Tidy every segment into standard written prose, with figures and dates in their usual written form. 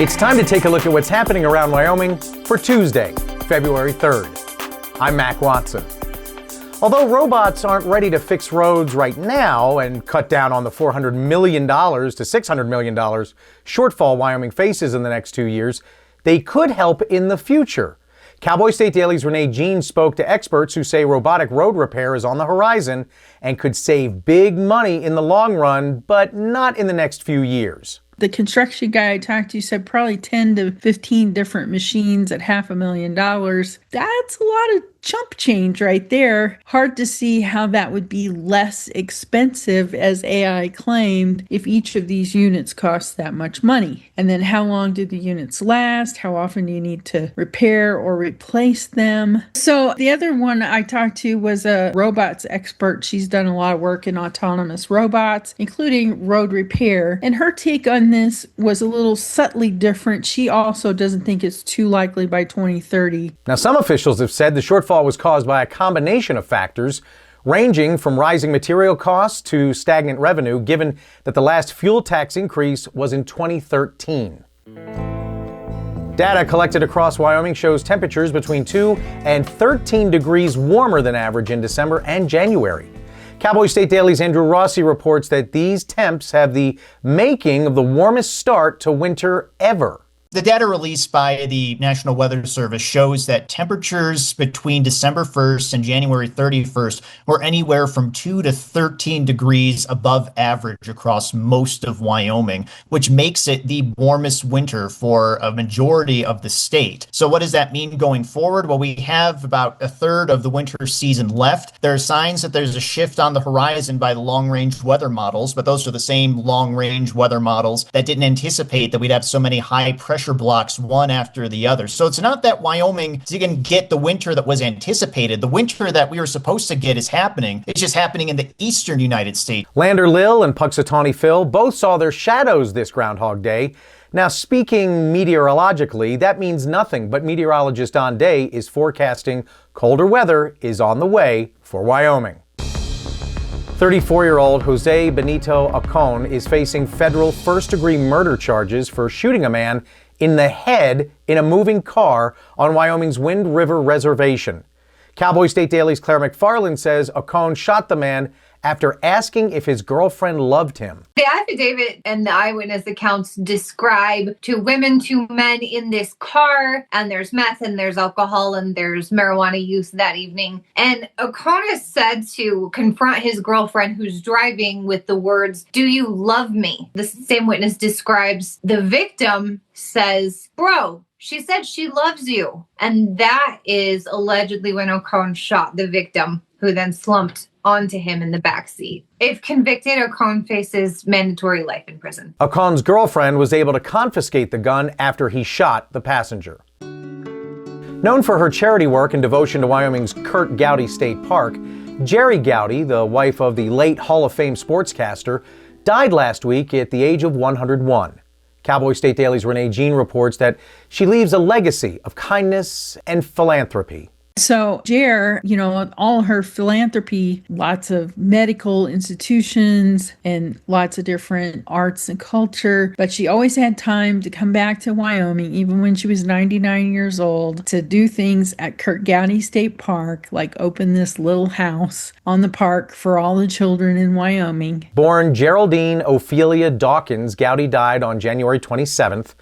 It's time to take a look at what's happening around Wyoming for Tuesday, February 3rd. I'm Mac Watson. Although robots aren't ready to fix roads right now and cut down on the $400 million to $600 million shortfall Wyoming faces in the next 2 years, they could help in the future. Cowboy State Daily's Renee Jean spoke to experts who say robotic road repair is on the horizon and could save big money in the long run, but not in the next few years. The construction guy I talked to said probably 10 to 15 different machines at $500,000. That's a lot of chump change right there. Hard to see how that would be less expensive, as AI claimed, if each of these units costs that much money. And then how long do the units last? How often do you need to repair or replace them? So the other one I talked to was a robots expert. She's done a lot of work in autonomous robots, including road repair. And her take on this was a little subtly different. She also doesn't think it's too likely by 2030. Now, some officials have said the shortfall was caused by a combination of factors, ranging from rising material costs to stagnant revenue, given that the last fuel tax increase was in 2013. Data collected across Wyoming shows temperatures between 2 and 13 degrees warmer than average in December and January. Cowboy State Daily's Andrew Rossi reports that these temps have the making of the warmest start to winter ever. The data released by the National Weather Service shows that temperatures between December 1st and January 31st were anywhere from 2 to 13 degrees above average across most of Wyoming, which makes it the warmest winter for a majority of the state. So what does that mean going forward? Well, we have about a third of the winter season left. There are signs that there's a shift on the horizon by the long-range weather models, but those are the same long-range weather models that didn't anticipate that we'd have so many high pressure blocks one after the other. So it's not that Wyoming is going to get the winter that was anticipated. The winter that we were supposed to get is happening. It's just happening in the eastern United States. Lander Lil and Puxatawney Phil both saw their shadows this Groundhog Day. Now, speaking meteorologically, that means nothing, but meteorologist Don Day is forecasting colder weather is on the way for Wyoming. 34-year-old Jose Benito Acon is facing federal first-degree murder charges for shooting a man in the head in a moving car on Wyoming's Wind River Reservation. Cowboy State Daily's Claire McFarland says Acon shot the man after asking if his girlfriend loved him. The affidavit and the eyewitness accounts describe two women, two men in this car, and there's meth and there's alcohol and there's marijuana use that evening. And Acon is said to confront his girlfriend who's driving with the words, "Do you love me?" The same witness describes the victim says, "Bro, she said she loves you." And that is allegedly when Acon shot the victim, who then slumped onto him in the backseat. If convicted, Acon faces mandatory life in prison. Acon's girlfriend was able to confiscate the gun after he shot the passenger. Known for her charity work and devotion to Wyoming's Curt Gowdy State Park, Jerry Gowdy, the wife of the late Hall of Fame sportscaster, died last week at the age of 101. Cowboy State Daily's Renee Jean reports that she leaves a legacy of kindness and philanthropy. So Jer, all her philanthropy, lots of medical institutions and lots of different arts and culture, but she always had time to come back to Wyoming, even when she was 99 years old, to do things at Curt Gowdy State Park, like open this little house on the park for all the children in Wyoming. Born Geraldine Ophelia Dawkins, Gowdy died on January 27th,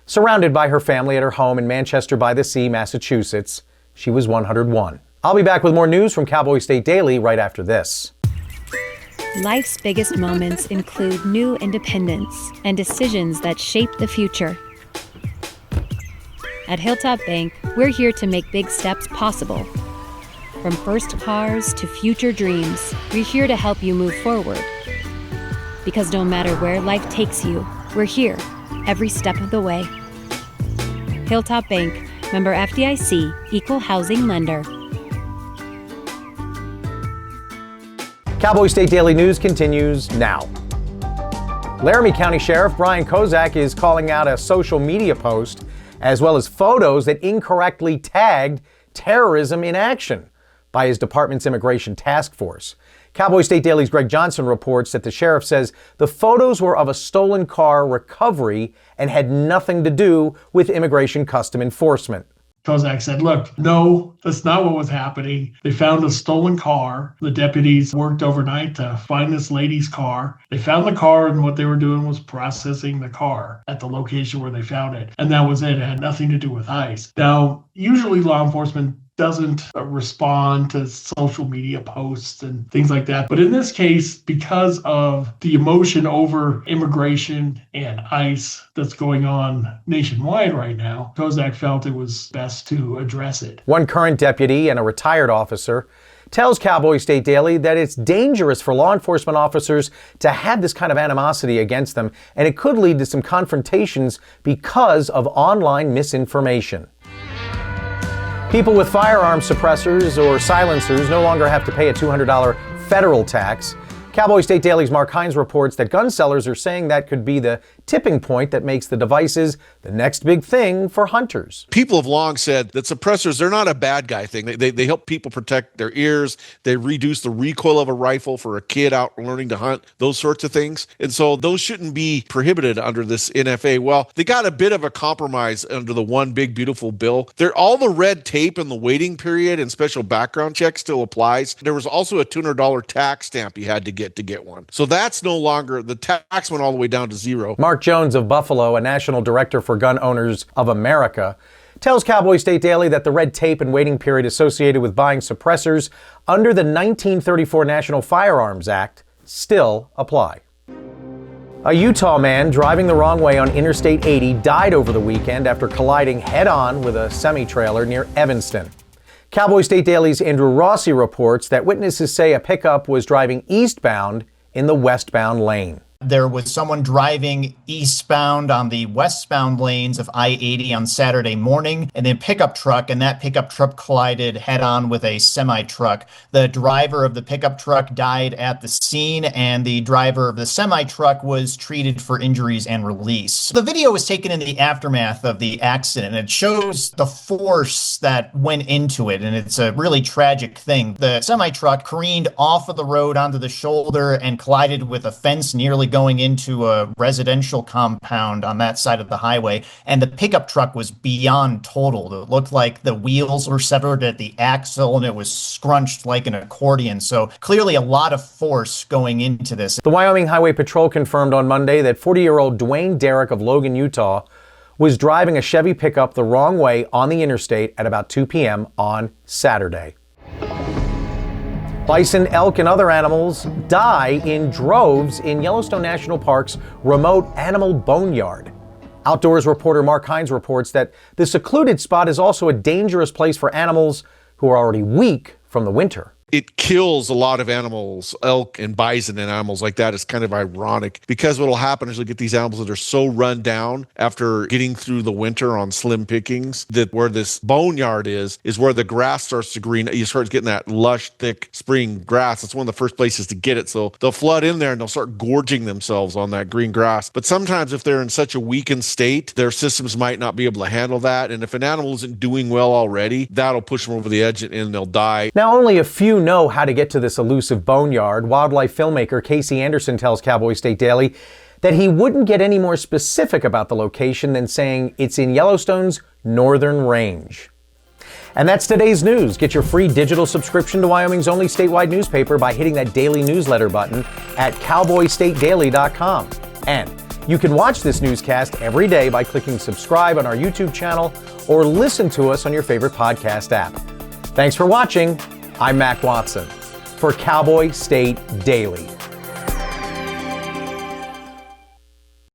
surrounded by her family at her home in Manchester-by-the-Sea, Massachusetts. She was 101. I'll be back with more news from Cowboy State Daily right after this. Life's biggest moments include new independence and decisions that shape the future. At Hilltop Bank, we're here to make big steps possible. From first cars to future dreams, we're here to help you move forward. Because no matter where life takes you, we're here every step of the way. Hilltop Bank, member FDIC, equal housing lender. Cowboy State Daily News continues now. Laramie County Sheriff Brian Kozak is calling out a social media post as well as photos that incorrectly tagged terrorism in action by his department's immigration task force. Cowboy State Daily's Greg Johnson reports that the sheriff says the photos were of a stolen car recovery and had nothing to do with Immigration Custom Enforcement. Kozak said, look, no, that's not what was happening. They found a stolen car. The deputies worked overnight to find this lady's car. They found the car, and what they were doing was processing the car at the location where they found it. And that was it. It had nothing to do with ICE. Now, usually law enforcement doesn't respond to social media posts and things like that. But in this case, because of the emotion over immigration and ICE that's going on nationwide right now, Kozak felt it was best to address it. One current deputy and a retired officer tells Cowboy State Daily that it's dangerous for law enforcement officers to have this kind of animosity against them, and it could lead to some confrontations because of online misinformation. People with firearm suppressors or silencers no longer have to pay a $200 federal tax. Cowboy State Daily's Mark Hines reports that gun sellers are saying that could be the tipping point that makes the devices the next big thing for hunters. People have long said that suppressors, they're not a bad guy thing. They help people protect their ears. They reduce the recoil of a rifle for a kid out learning to hunt, those sorts of things. And so those shouldn't be prohibited under this NFA. Well, they got a bit of a compromise under the one big beautiful bill. All the red tape and the waiting period and special background check still applies. There was also a $200 tax stamp you had to get one. So that's no longer, the tax went all the way down to zero. Mark Jones of Buffalo, a national director for Gun Owners of America, tells Cowboy State Daily that the red tape and waiting period associated with buying suppressors under the 1934 National Firearms Act still apply. A Utah man driving the wrong way on Interstate 80 died over the weekend after colliding head-on with a semi-trailer near Evanston. Cowboy State Daily's Andrew Rossi reports that witnesses say a pickup was driving eastbound in the westbound lane. There was someone driving eastbound on the westbound lanes of I-80 on Saturday morning, and a pickup truck, and that pickup truck collided head-on with a semi-truck. The driver of the pickup truck died at the scene, and the driver of the semi-truck was treated for injuries and released. The video was taken in the aftermath of the accident, and it shows the force that went into it, and it's a really tragic thing. The semi-truck careened off of the road onto the shoulder and collided with a fence nearly going into a residential compound on that side of the highway, and the pickup truck was beyond totaled. It looked like the wheels were severed at the axle and it was scrunched like an accordion. So clearly a lot of force going into this. The Wyoming Highway Patrol confirmed on Monday that 40-year-old Dwayne Derrick of Logan, Utah, was driving a Chevy pickup the wrong way on the interstate at about 2 p.m. on Saturday. Bison, elk, and other animals die in droves in Yellowstone National Park's remote animal boneyard. Outdoors reporter Mark Hines reports that the secluded spot is also a dangerous place for animals who are already weak from the winter. It kills a lot of animals, elk and bison and animals like that. It's kind of ironic because what will happen is you'll get these animals that are so run down after getting through the winter on slim pickings that where this boneyard is where the grass starts to green. You start getting that lush, thick spring grass. It's one of the first places to get it. So they'll flood in there and they'll start gorging themselves on that green grass. But sometimes if they're in such a weakened state, their systems might not be able to handle that. And if an animal isn't doing well already, that'll push them over the edge and they'll die. Now, only a few know how to get to this elusive boneyard. Wildlife filmmaker Casey Anderson tells Cowboy State Daily that he wouldn't get any more specific about the location than saying it's in Yellowstone's northern range. And that's today's news. Get your free digital subscription to Wyoming's only statewide newspaper by hitting that daily newsletter button at cowboystatedaily.com. And you can watch this newscast every day by clicking subscribe on our YouTube channel or listen to us on your favorite podcast app. Thanks for watching. I'm Mac Watson for Cowboy State Daily.